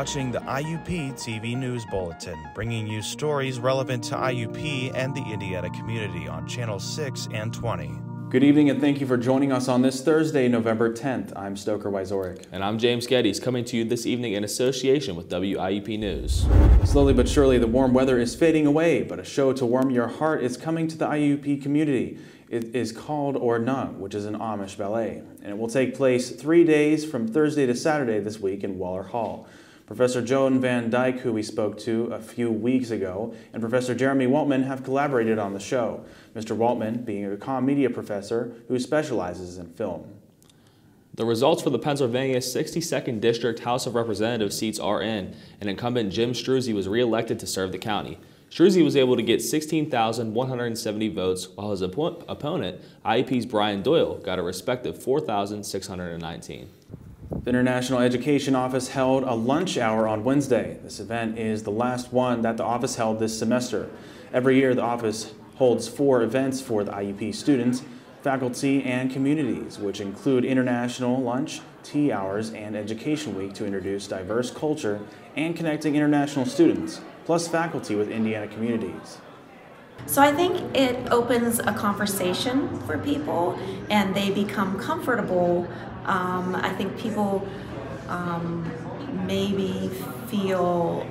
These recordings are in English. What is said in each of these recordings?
watching the IUP TV News Bulletin, bringing you stories relevant to IUP and the Indiana community on Channels 6 and 20. Good evening and thank you for joining us on this Thursday, November 10th. I'm Stoker Wyzorek. And I'm James Geddes, coming to you this evening in association with WIUP News. Slowly but surely, the warm weather is fading away, but a show to warm your heart is coming to the IUP community. It is called Or None, which is an Amish ballet, and it will take place 3 days from Thursday to Saturday this week in Waller Hall. Professor Joan Van Dyke, who we spoke to a few weeks ago, and Professor Jeremy Waltman have collaborated on the show, Mr. Waltman being a comm media professor who specializes in film. The results for the Pennsylvania 62nd District House of Representatives seats are in, and incumbent Jim Struzzi was re-elected to serve the county. Struzzi was able to get 16,170 votes, while his opponent, IUP's Brian Doyle, got a respective 4,619. The International Education Office held a lunch hour on Wednesday. This event is the last one that the office held this semester. Every year, the office holds 4 events for the IUP students, faculty, and communities, which include international lunch, tea hours, and education week to introduce diverse culture and connecting international students, plus faculty with Indiana communities. So I think it opens a conversation for people and they become comfortable. I think people maybe feel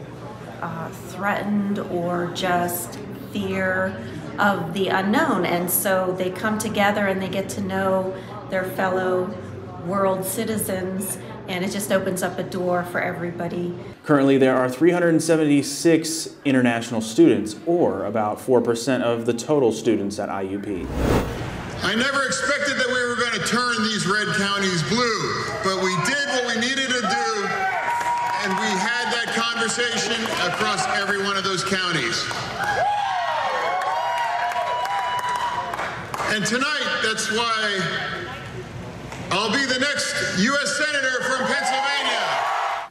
threatened or just fear of the unknown, and so they come together and they get to know their fellow world citizens, and it just opens up a door for everybody. Currently, there are 376 international students, or about 4% of the total students at IUP. I never expected that we were going to turn these red counties blue, but we did what we needed to do, and we had that conversation across every one of those counties. And tonight, that's why I'll be the next U.S. Senator from Pennsylvania.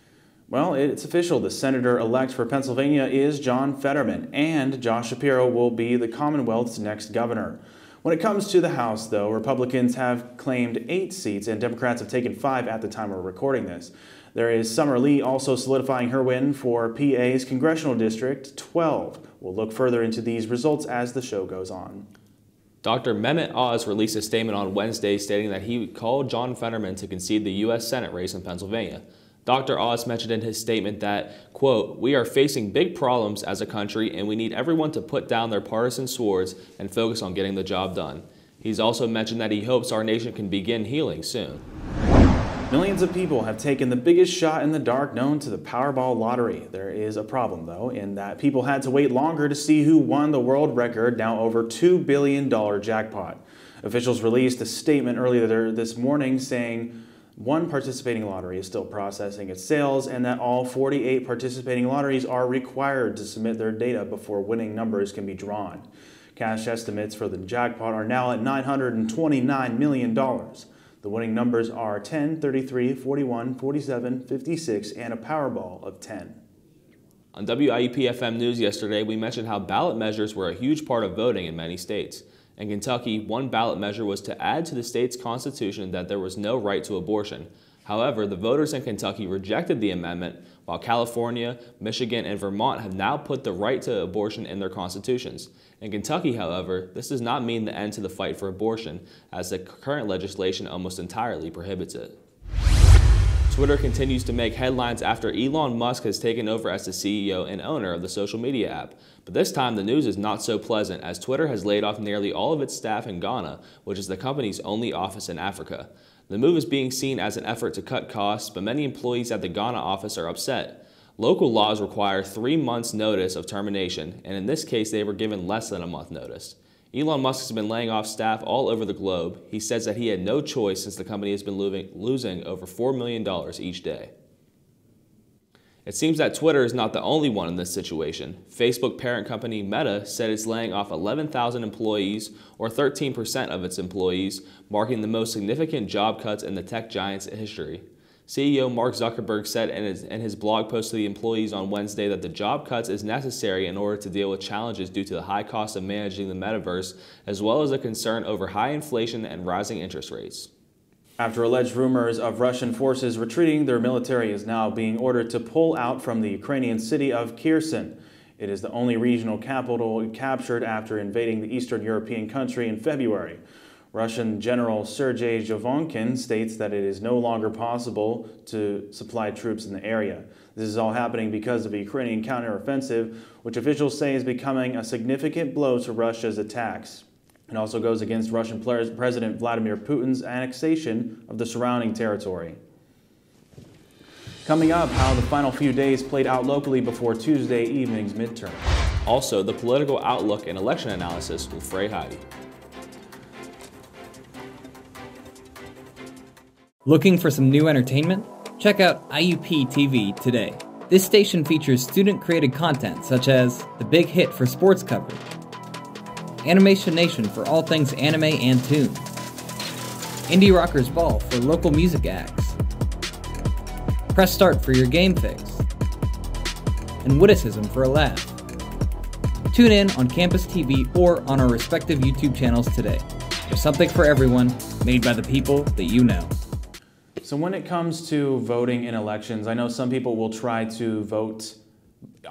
Well, it's official. The senator-elect for Pennsylvania is John Fetterman, and Josh Shapiro will be the Commonwealth's next governor. When it comes to the House, though, Republicans have claimed 8 seats, and Democrats have taken 5 at the time we're recording this. There is Summer Lee also solidifying her win for PA's Congressional District 12. We'll look further into these results as the show goes on. Dr. Mehmet Oz released a statement on Wednesday stating that he called John Fetterman to concede the U.S. Senate race in Pennsylvania. Dr. Oz mentioned in his statement that, quote, "We are facing big problems as a country and we need everyone to put down their partisan swords and focus on getting the job done." He's also mentioned that he hopes our nation can begin healing soon. Millions of people have taken the biggest shot in the dark known to the Powerball lottery. There is a problem, though, in that people had to wait longer to see who won the world record, now over $2 billion jackpot. Officials released a statement earlier this morning saying one participating lottery is still processing its sales and that all 48 participating lotteries are required to submit their data before winning numbers can be drawn. Cash estimates for the jackpot are now at $929 million. The winning numbers are 10, 33, 41, 47, 56, and a Powerball of 10. On WIUP-FM News yesterday, we mentioned how ballot measures were a huge part of voting in many states. In Kentucky, one ballot measure was to add to the state's constitution that there was no right to abortion. However, the voters in Kentucky rejected the amendment, while California, Michigan, and Vermont have now put the right to abortion in their constitutions. In Kentucky, however, this does not mean the end to the fight for abortion, as the current legislation almost entirely prohibits it. Twitter continues to make headlines after Elon Musk has taken over as the CEO and owner of the social media app. But this time the news is not so pleasant, as Twitter has laid off nearly all of its staff in Ghana, which is the company's only office in Africa. The move is being seen as an effort to cut costs, but many employees at the Ghana office are upset. Local laws require 3 months' notice of termination, and in this case they were given less than a month notice. Elon Musk has been laying off staff all over the globe. He says that he had no choice since the company has been losing over $4 million each day. It seems that Twitter is not the only one in this situation. Facebook parent company Meta said it's laying off 11,000 employees, or 13% of its employees, marking the most significant job cuts in the tech giant's history. CEO Mark Zuckerberg said in his blog post to the employees on Wednesday that the job cuts is necessary in order to deal with challenges due to the high cost of managing the metaverse, as well as a concern over high inflation and rising interest rates. After alleged rumors of Russian forces retreating, their military is now being ordered to pull out from the Ukrainian city of Kherson. It is the only regional capital captured after invading the Eastern European country in February. Russian General Sergei Javonkin states that it is no longer possible to supply troops in the area. This is all happening because of a Ukrainian counteroffensive, which officials say is becoming a significant blow to Russia's attacks. It also goes against Russian President Vladimir Putin's annexation of the surrounding territory. Coming up, how the final few days played out locally before Tuesday evening's midterm. Also, the political outlook and election analysis with Frey Heidi. Looking for some new entertainment? Check out IUP TV today. This station features student-created content such as The Big Hit for sports coverage, Animation Nation for all things anime and toon, Indie Rockers Ball for local music acts, Press Start for your game fix, and Witticism for a laugh. Tune in on Campus TV or on our respective YouTube channels today. There's something for everyone, made by the people that you know. So when it comes to voting in elections, I know some people will try to vote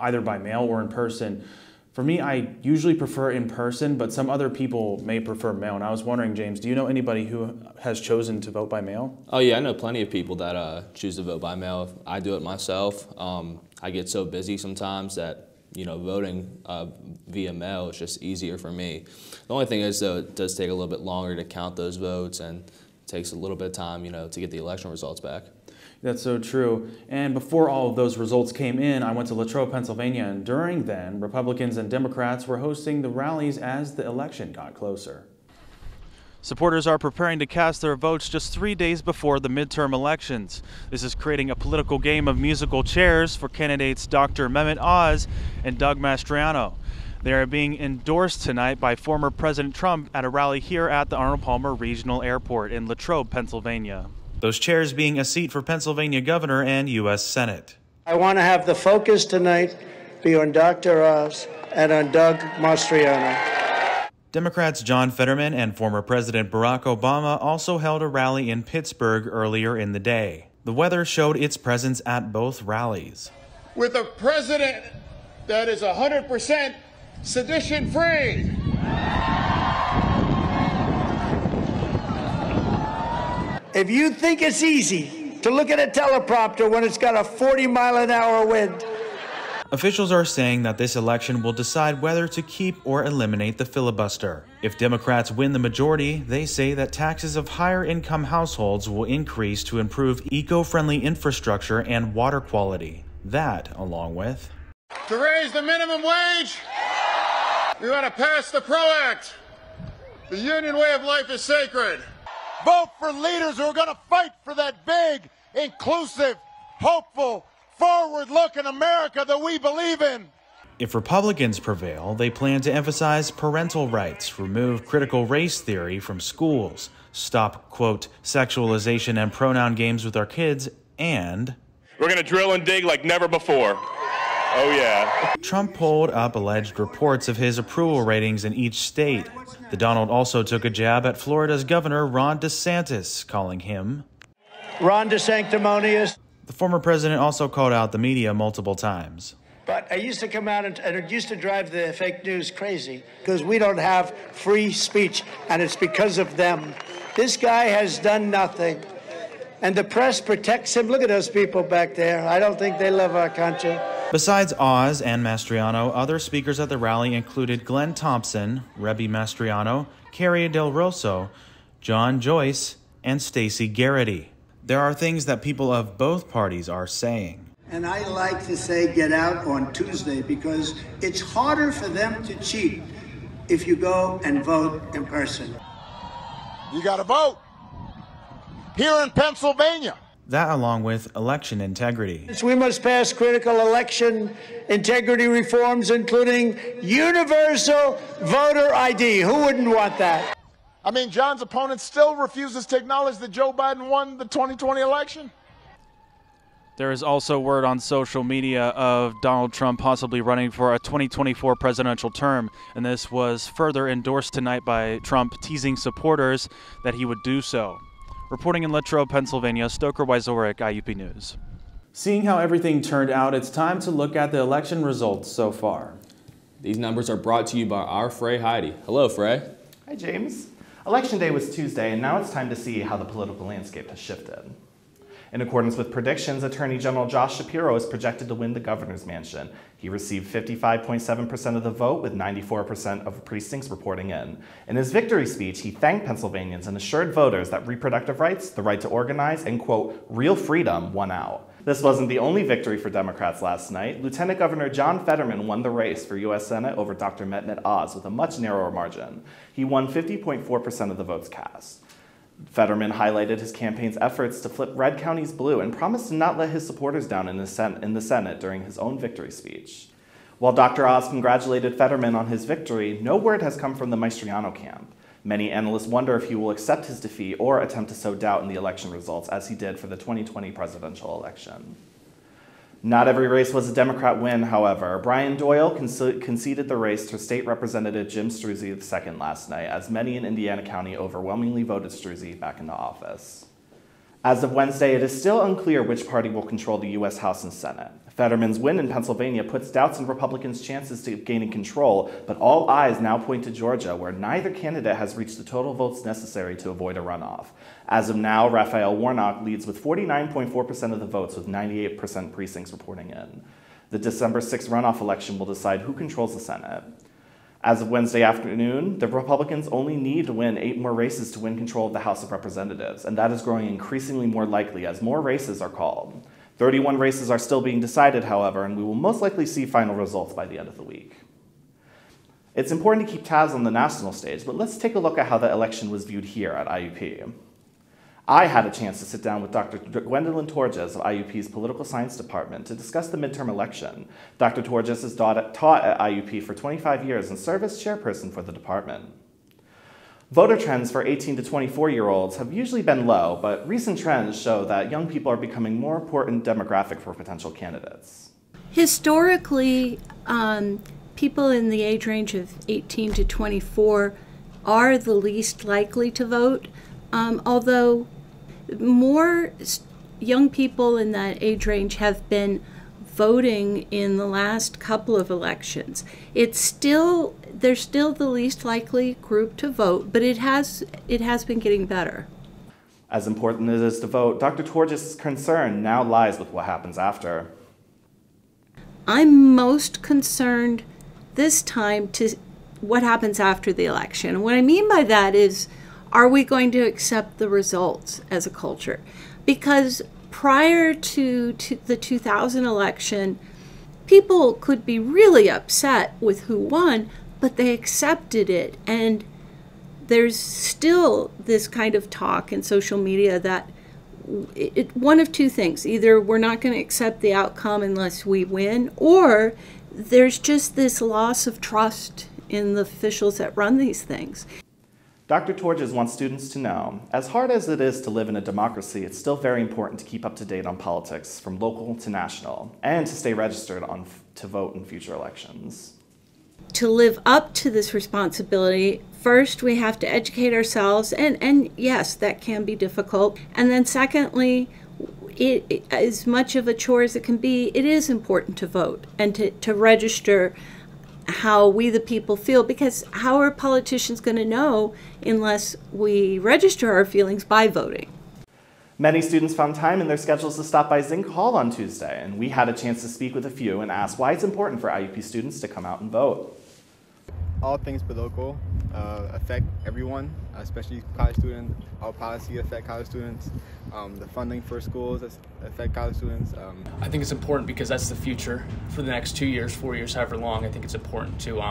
either by mail or in person. For me, I usually prefer in person, but some other people may prefer mail. And I was wondering, James, do you know anybody who has chosen to vote by mail? Oh yeah, I know plenty of people that choose to vote by mail. I do it myself. I get so busy sometimes that, you know, voting via mail is just easier for me. The only thing is, though, it does take a little bit longer to count those votes, and it takes a little bit of time, you know, to get the election results back. That's so true. And before all of those results came in, I went to Latrobe, Pennsylvania, and during then, Republicans and Democrats were hosting the rallies as the election got closer. Supporters are preparing to cast their votes just 3 days before the midterm elections. This is creating a political game of musical chairs for candidates Dr. Mehmet Oz and Doug Mastriano. They are being endorsed tonight by former President Trump at a rally here at the Arnold Palmer Regional Airport in Latrobe, Pennsylvania. Those chairs being a seat for Pennsylvania Governor and U.S. Senate. I want to have the focus tonight be on Dr. Oz and on Doug Mastriano. Democrats John Fetterman and former President Barack Obama also held a rally in Pittsburgh earlier in the day. The weather showed its presence at both rallies. With a president that is 100% sedition-free. If you think it's easy to look at a teleprompter when it's got a 40-mile-an-hour wind. Officials are saying that this election will decide whether to keep or eliminate the filibuster. If Democrats win the majority, they say that taxes of higher income households will increase to improve eco-friendly infrastructure and water quality. That, along with To raise the minimum wage, we want to pass the PRO Act. The union way of life is sacred. Vote for leaders who are going to fight for that big, inclusive, hopeful, forward-looking America that we believe in. If Republicans prevail, they plan to emphasize parental rights, remove critical race theory from schools, stop, quote, sexualization and pronoun games with our kids, and we're going to drill and dig like never before. Oh, yeah. Trump pulled up alleged reports of his approval ratings in each state. The Donald also took a jab at Florida's Governor Ron DeSantis, calling him Ron DeSanctimonious. The former president also called out the media multiple times. But I used to come out and it used to drive the fake news crazy because we don't have free speech, and it's because of them. This guy has done nothing, and the press protects him. Look at those people back there. I don't think they love our country. Besides Oz and Mastriano, other speakers at the rally included Glenn Thompson, Rebbe Mastriano, Carrie Del Rosso, John Joyce, and Stacey Garrity. There are things that people of both parties are saying. And I like to say get out on Tuesday because it's harder for them to cheat if you go and vote in person. You got to vote here in Pennsylvania. That along with election integrity. We must pass critical election integrity reforms, including universal voter ID. Who wouldn't want that? I mean, John's opponent still refuses to acknowledge that Joe Biden won the 2020 election. There is also word on social media of Donald Trump possibly running for a 2024 presidential term, and this was further endorsed tonight by Trump teasing supporters that he would do so. Reporting in Latrobe, Pennsylvania, Stoker Wyzorek, IUP News. Seeing how everything turned out, it's time to look at the election results so far. These numbers are brought to you by our Frey Heidi. Hello, Frey. Hi, James. Election day was Tuesday, and now it's time to see how the political landscape has shifted. In accordance with predictions, Attorney General Josh Shapiro is projected to win the governor's mansion. He received 55.7% of the vote, with 94% of precincts reporting in. In his victory speech, he thanked Pennsylvanians and assured voters that reproductive rights, the right to organize, and, quote, real freedom won out. This wasn't the only victory for Democrats last night. Lieutenant Governor John Fetterman won the race for U.S. Senate over Dr. Mehmet Oz with a much narrower margin. He won 50.4% of the votes cast. Fetterman highlighted his campaign's efforts to flip red counties blue and promised to not let his supporters down in the Senate during his own victory speech. While Dr. Oz congratulated Fetterman on his victory, no word has come from the Maestriano camp. Many analysts wonder if he will accept his defeat or attempt to sow doubt in the election results, as he did for the 2020 presidential election. Not every race was a Democrat win, however. Brian Doyle conceded the race to State Representative Jim Struzzi II last night, as many in Indiana County overwhelmingly voted Struzzi back into office. As of Wednesday, it is still unclear which party will control the U.S. House and Senate. Fetterman's win in Pennsylvania puts doubts in Republicans' chances to gaining control, but all eyes now point to Georgia, where neither candidate has reached the total votes necessary to avoid a runoff. As of now, Raphael Warnock leads with 49.4% of the votes, with 98% precincts reporting in. The December 6th runoff election will decide who controls the Senate. As of Wednesday afternoon, the Republicans only need to win 8 more races to win control of the House of Representatives, and that is growing increasingly more likely as more races are called. 31 races are still being decided, however, and we will most likely see final results by the end of the week. It's important to keep tabs on the national stage, but let's take a look at how the election was viewed here at IUP. I had a chance to sit down with Dr. Gwendolyn Torges of IUP's Political Science Department to discuss the midterm election. Dr. Torges has taught at IUP for 25 years and served as chairperson for the department. Voter trends for 18 to 24-year-olds have usually been low, but recent trends show that young people are becoming more important demographic for potential candidates. Historically, people in the age range of 18 to 24 are the least likely to vote, although more young people in that age range have been voting in the last couple of elections. They're still the least likely group to vote, but it has been getting better. As important as it is to vote, Dr. Torges' concern now lies with what happens after. I'm most concerned this time to what happens after the election. And what I mean by that is, are we going to accept the results as a culture? Because prior to the 2000 election, people could be really upset with who won, but they accepted it. And there's still this kind of talk in social media that one of two things: either we're not going to accept the outcome unless we win, or there's just this loss of trust in the officials that run these things. Dr. Torges wants students to know, as hard as it is to live in a democracy, it's still very important to keep up to date on politics, from local to national, and to stay registered to vote in future elections. To live up to this responsibility, first we have to educate ourselves, and yes, that can be difficult. And then secondly, as much of a chore as it can be, it is important to vote and to register how we the people feel, because how are politicians going to know unless we register our feelings by voting? Many students found time in their schedules to stop by Zinc Hall on Tuesday, and we had a chance to speak with a few and ask why it's important for IUP students to come out and vote. All things political affect everyone, especially college students. All policy affect college students. The funding for schools affect college students. I think it's important because that's the future for the next 2 years, 4 years, however long. I think it's important to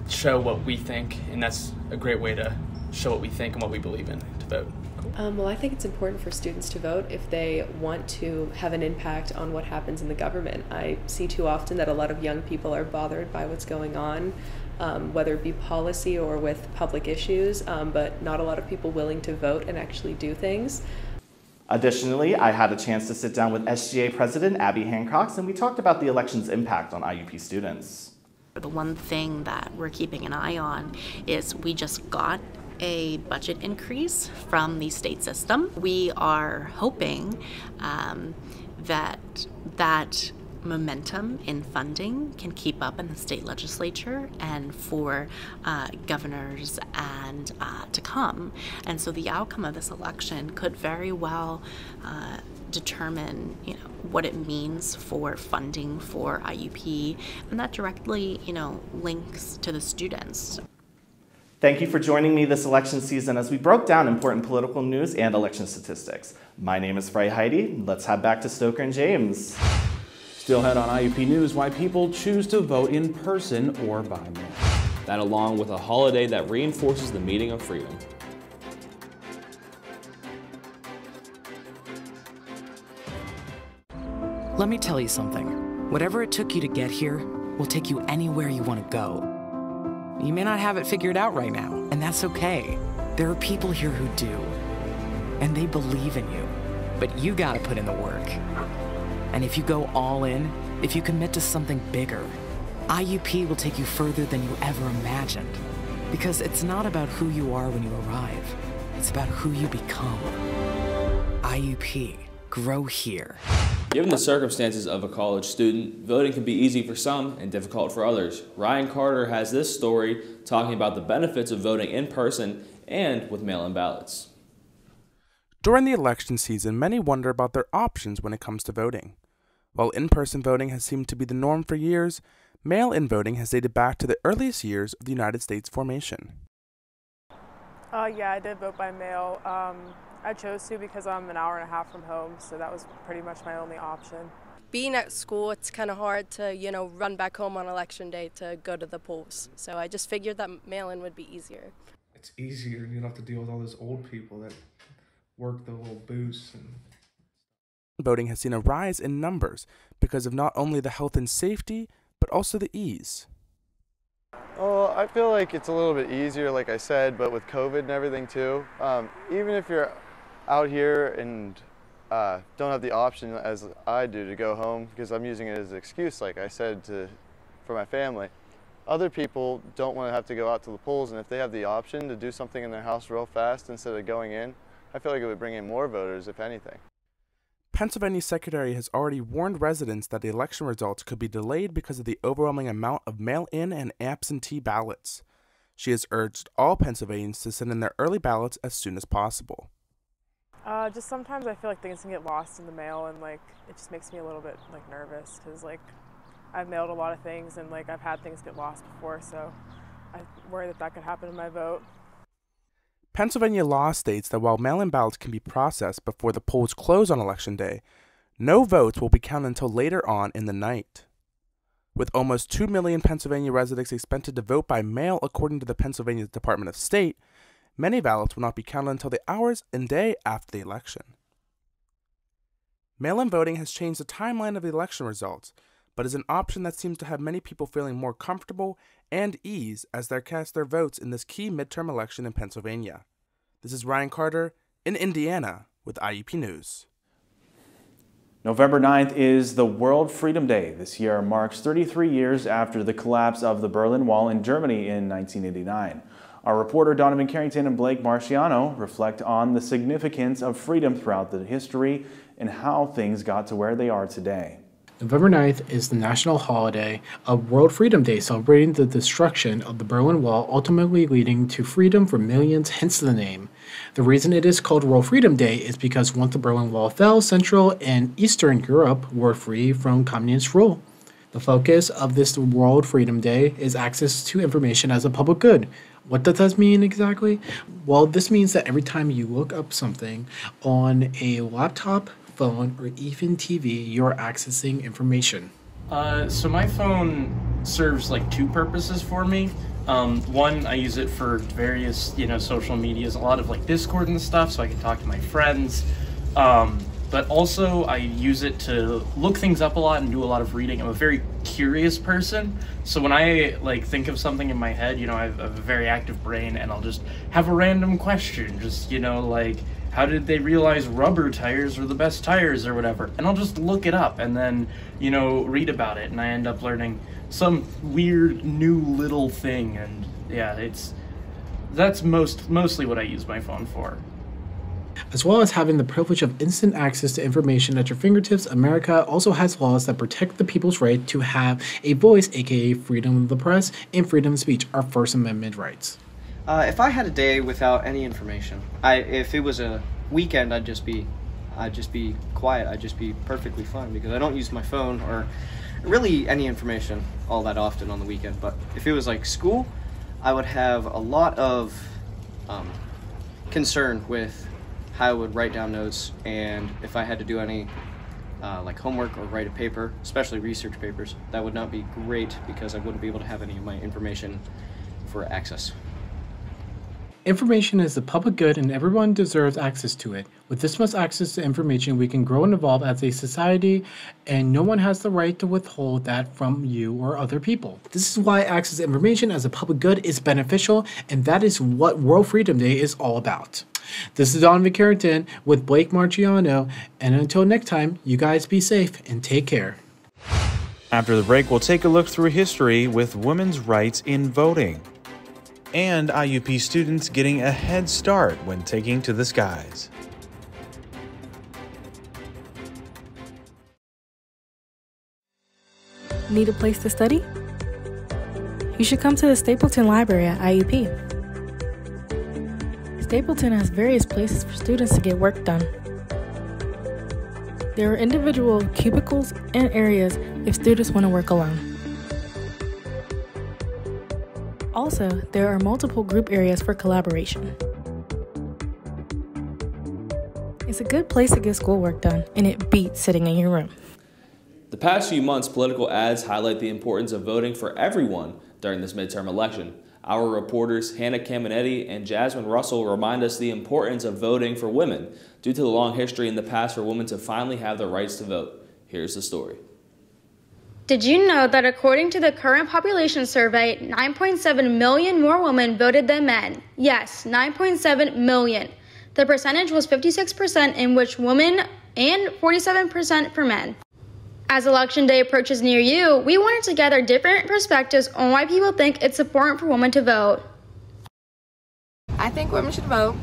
show what we think, and that's a great way to show what we think and what we believe in, to vote. Well, I think it's important for students to vote if they want to have an impact on what happens in the government. I see too often that a lot of young people are bothered by what's going on, whether it be policy or with public issues, but not a lot of people willing to vote and actually do things. Additionally, I had a chance to sit down with SGA President Abby Hancock, and we talked about the election's impact on IUP students. The one thing that we're keeping an eye on is we just got a budget increase from the state system. We are hoping that momentum in funding can keep up in the state legislature and for governors and to come. And so the outcome of this election could very well determine, what it means for funding for IUP, and that directly, links to the students. Thank you for joining me this election season as we broke down important political news and election statistics. My name is Frey Heidi. Let's head back to Stoker and James. Still ahead on IUP News, why people choose to vote in person or by mail. That along with a holiday that reinforces the meaning of freedom. Let me tell you something. Whatever it took you to get here will take you anywhere you want to go. You may not have it figured out right now, and that's okay. There are people here who do, and they believe in you, but you gotta put in the work. And if you go all in, if you commit to something bigger, IUP will take you further than you ever imagined. Because it's not about who you are when you arrive, it's about who you become. IUP, grow here. Given the circumstances of a college student, voting can be easy for some and difficult for others. Ryan Carter has this story talking about the benefits of voting in person and with mail-in ballots. During the election season, many wonder about their options when it comes to voting. While in-person voting has seemed to be the norm for years, mail-in voting has dated back to the earliest years of the United States formation. Yeah, I did vote by mail. I chose to because I'm an hour and a half from home, so that was pretty much my only option. Being at school, it's kind of hard to, run back home on election day to go to the polls. So I just figured that mail-in would be easier. It's easier. You don't have to deal with all those old people that work the little booths. Voting has seen a rise in numbers because of not only the health and safety, but also the ease. Well, I feel like it's a little bit easier, like I said, but with COVID and everything too. Even if you're out here and don't have the option, as I do, to go home, because I'm using it as an excuse, like I said, for my family. Other people don't want to have to go out to the polls, and if they have the option to do something in their house real fast instead of going in, I feel like it would bring in more voters, if anything. Pennsylvania's secretary has already warned residents that the election results could be delayed because of the overwhelming amount of mail-in and absentee ballots. She has urged all Pennsylvanians to send in their early ballots as soon as possible. Just sometimes I feel like things can get lost in the mail, and it just makes me a little bit nervous because I've mailed a lot of things and I've had things get lost before, so I worry that could happen in my vote. Pennsylvania law states that while mail-in ballots can be processed before the polls close on Election Day, no votes will be counted until later on in the night. With almost 2 million Pennsylvania residents expected to vote by mail according to the Pennsylvania Department of State, many ballots will not be counted until the hours and day after the election. Mail-in voting has changed the timeline of the election results, but is an option that seems to have many people feeling more comfortable and ease as they cast their votes in this key midterm election in Pennsylvania. This is Ryan Carter in Indiana with IUP News. November 9th is the World Freedom Day. This year marks 33 years after the collapse of the Berlin Wall in Germany in 1989. Our reporter Donovan Carrington and Blake Marciano reflect on the significance of freedom throughout the history and how things got to where they are today. November 9th is the national holiday of World Freedom Day, celebrating the destruction of the Berlin Wall, ultimately leading to freedom for millions, hence the name. The reason it is called World Freedom Day is because once the Berlin Wall fell, Central and Eastern Europe were free from communist rule. The focus of this World Freedom Day is access to information as a public good. What does that mean exactly? Well, this means that every time you look up something on a laptop, phone, or even TV, you're accessing information. So my phone serves two purposes for me. One, I use it for various, social medias, a lot of Discord and stuff, so I can talk to my friends. But also I use it to look things up a lot and do a lot of reading. I'm a very curious person, so when I think of something in my head, I have a very active brain, and I'll just have a random question, just how did they realize rubber tires were the best tires or whatever? And I'll just look it up and then, read about it, and I end up learning some weird new little thing. And yeah, That's mostly what I use my phone for. As well as having the privilege of instant access to information at your fingertips, America also has laws that protect the people's right to have a voice, aka freedom of the press and freedom of speech, our First Amendment rights. If I had a day without any information, if it was a weekend, I'd just be quiet. I'd just be perfectly fine because I don't use my phone or really any information all that often on the weekend. But if it was like school, I would have a lot of concern with how I would write down notes, and if I had to do any like homework or write a paper, especially research papers, that would not be great because I wouldn't be able to have any of my information for access. Information is the public good and everyone deserves access to it. With this much access to information, we can grow and evolve as a society, and no one has the right to withhold that from you or other people. This is why access to information as a public good is beneficial, and that is what World Freedom Day is all about. This is Donovan Carrington with Blake Marciano, and until next time, you guys be safe and take care. After the break, we'll take a look through history with women's rights in voting. And IUP students getting a head start when taking to the skies. Need a place to study? You should come to the Stapleton Library at IUP. Stapleton has various places for students to get work done. There are individual cubicles and areas if students want to work alone. Also, there are multiple group areas for collaboration. It's a good place to get schoolwork done, and it beats sitting in your room. The past few months, political ads highlight the importance of voting for everyone during this midterm election. Our reporters Hannah Caminetti and Jasmine Russell remind us the importance of voting for women due to the long history in the past for women to finally have the rights to vote. Here's the story. Did you know that according to the current population survey, 9.7 million more women voted than men? Yes, 9.7 million. The percentage was 56% in which women and 47% for men. As Election Day approaches near you, we wanted to gather different perspectives on why people think it's important for women to vote. I think women should vote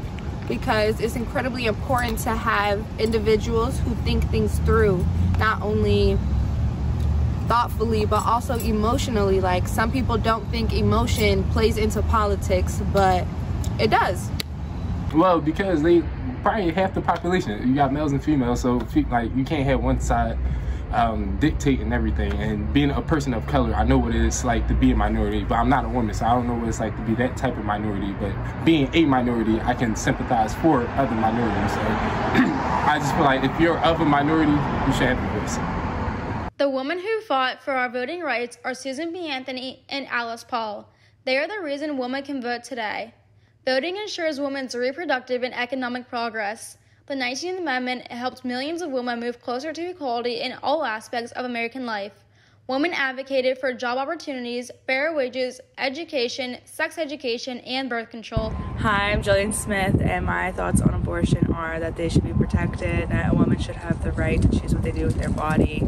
because it's incredibly important to have individuals who think things through, not only thoughtfully but also emotionally. Like, some people don't think emotion plays into politics, but it does. Well, because they probably half the population. You got males and females, so like you can't have one side dictating everything. And being a person of color, I know what it is like to be a minority, but I'm not a woman, so I don't know what it's like to be that type of minority. But being a minority, I can sympathize for other minorities. So I just feel like if you're of a minority, you should have a voice. The women who fought for our voting rights are Susan B. Anthony and Alice Paul. They are the reason women can vote today. Voting ensures women's reproductive and economic progress. The 19th Amendment helped millions of women move closer to equality in all aspects of American life. Women advocated for job opportunities, fair wages, education, sex education, and birth control. Hi, I'm Jillian Smith, and my thoughts on abortion are that they should be protected, that a woman should have the right to choose what they do with their body,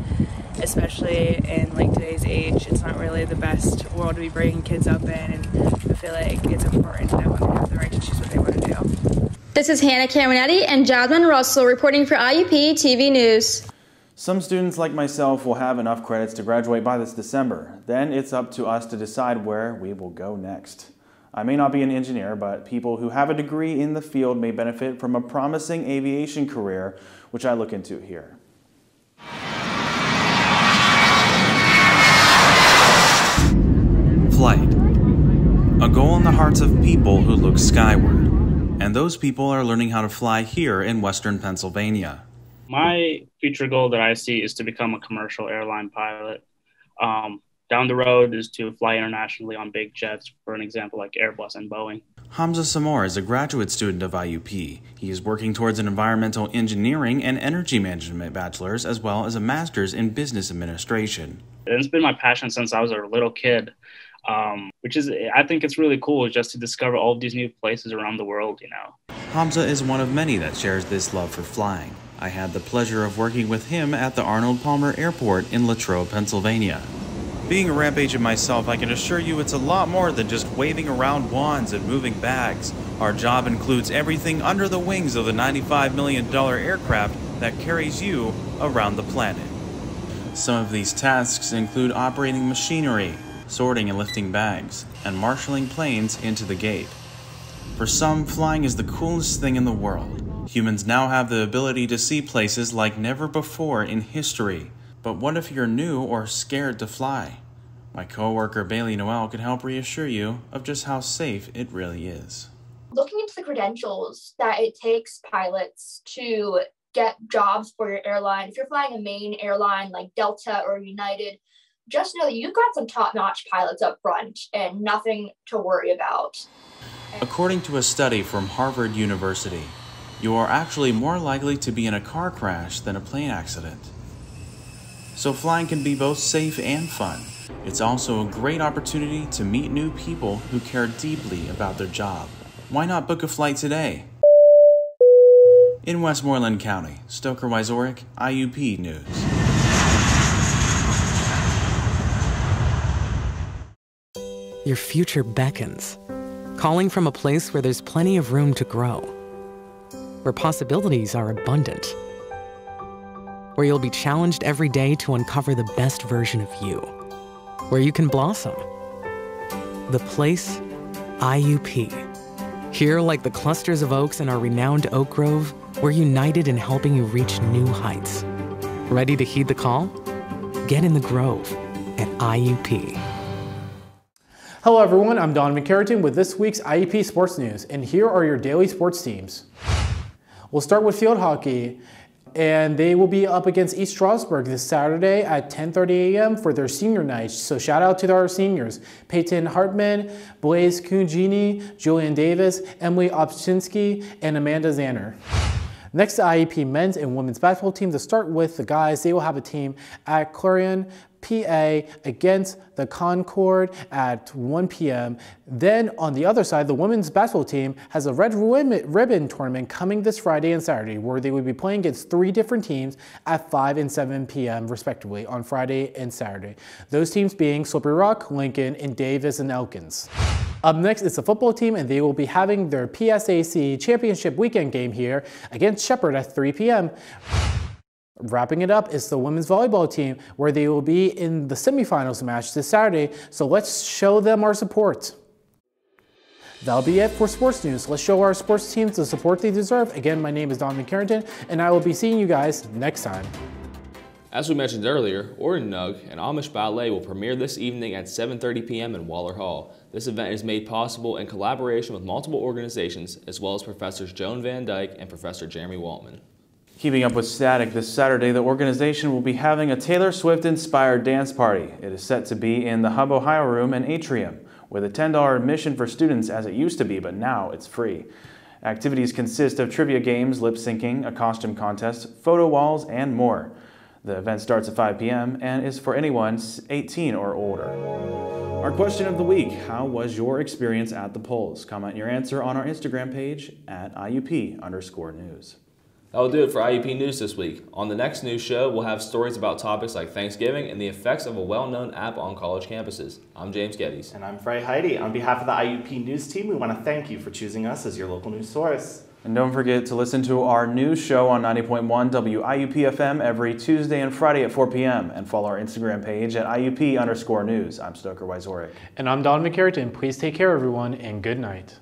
especially in like today's age. It's not really the best world to be bringing kids up in, and I feel like it's important that women have the right to choose what they want to do. This is Hannah Caminetti and Jasmine Russell reporting for IUP TV News. Some students like myself will have enough credits to graduate by this December. Then it's up to us to decide where we will go next. I may not be an engineer, but people who have a degree in the field may benefit from a promising aviation career, which I look into here. Flight. A goal in the hearts of people who look skyward. And those people are learning how to fly here in Western Pennsylvania. My future goal that I see is to become a commercial airline pilot. Down the road is to fly internationally on big jets, for an example like Airbus and Boeing. Hamza Samar is a graduate student of IUP. He is working towards an environmental engineering and energy management bachelor's as well as a master's in business administration. It's been my passion since I was a little kid, which is, I think it's really cool just to discover all of these new places around the world, you know. Hamza is one of many that shares this love for flying. I had the pleasure of working with him at the Arnold Palmer Airport in Latrobe, Pennsylvania. Being a ramp agent myself, I can assure you it's a lot more than just waving around wands and moving bags. Our job includes everything under the wings of the $95 million aircraft that carries you around the planet. Some of these tasks include operating machinery, sorting and lifting bags, and marshaling planes into the gate. For some, flying is the coolest thing in the world. Humans now have the ability to see places like never before in history. But what if you're new or scared to fly? My coworker Bailey Noel could help reassure you of just how safe it really is. Looking into the credentials that it takes pilots to get jobs for your airline, if you're flying a main airline like Delta or United, just know that you've got some top-notch pilots up front and nothing to worry about. According to a study from Harvard University, you are actually more likely to be in a car crash than a plane accident. So flying can be both safe and fun. It's also a great opportunity to meet new people who care deeply about their job. Why not book a flight today? In Westmoreland County, Stoker Wyzorek, IUP News. Your future beckons, calling from a place where there's plenty of room to grow, where possibilities are abundant, where you'll be challenged every day to uncover the best version of you, where you can blossom. The place, IUP. Here, like the clusters of oaks in our renowned oak grove, we're united in helping you reach new heights. Ready to heed the call? Get in the grove at IUP. Hello everyone, I'm Don McCarriton with this week's IUP Sports News, and here are your daily sports teams. We'll start with field hockey, and they will be up against East Stroudsburg this Saturday at 10:30 a.m. for their senior night. So shout out to our seniors: Peyton Hartman, Blaise Cugini, Julian Davis, Emily Opchinsky, and Amanda Zanner. Next, the IUP men's and women's basketball team. To start with the guys, they will have a team at Clarion, PA against the Concord at 1 p.m. Then on the other side, the women's basketball team has a Red Ribbon tournament coming this Friday and Saturday, where they will be playing against 3 different teams at 5 and 7 p.m. respectively on Friday and Saturday. Those teams being Slippery Rock, Lincoln, and Davis and Elkins. Up next is the football team, and they will be having their PSAC championship weekend game here against Shepherd at 3 p.m. Wrapping it up is the women's volleyball team, where they will be in the semifinals match this Saturday, so let's show them our support. That'll be it for sports news. Let's show our sports teams the support they deserve. Again, my name is Don McCarriton, and I will be seeing you guys next time. As we mentioned earlier, Orton Nug, an Amish ballet, will premiere this evening at 7:30 p.m. in Waller Hall. This event is made possible in collaboration with multiple organizations, as well as Professors Joan Van Dyke and Professor Jeremy Waltman. Keeping up with Static, this Saturday, the organization will be having a Taylor Swift-inspired dance party. It is set to be in the Hub Ohio Room and Atrium, with a $10 admission for students as it used to be, but now it's free. Activities consist of trivia games, lip-syncing, a costume contest, photo walls, and more. The event starts at 5 p.m. and is for anyone 18 or older. Our question of the week: how was your experience at the polls? Comment your answer on our Instagram page at IUP_news. That will do it for IUP News this week. On the next news show, we'll have stories about topics like Thanksgiving and the effects of a well-known app on college campuses. I'm James Geddes. And I'm Frey Heidi. On behalf of the IUP News team, we want to thank you for choosing us as your local news source. And don't forget to listen to our news show on 90.1 WIUP FM every Tuesday and Friday at 4 p.m. and follow our Instagram page at IUP_news. I'm Stoker Wyzorek. And I'm Don McCarriton. Please take care, everyone, and good night.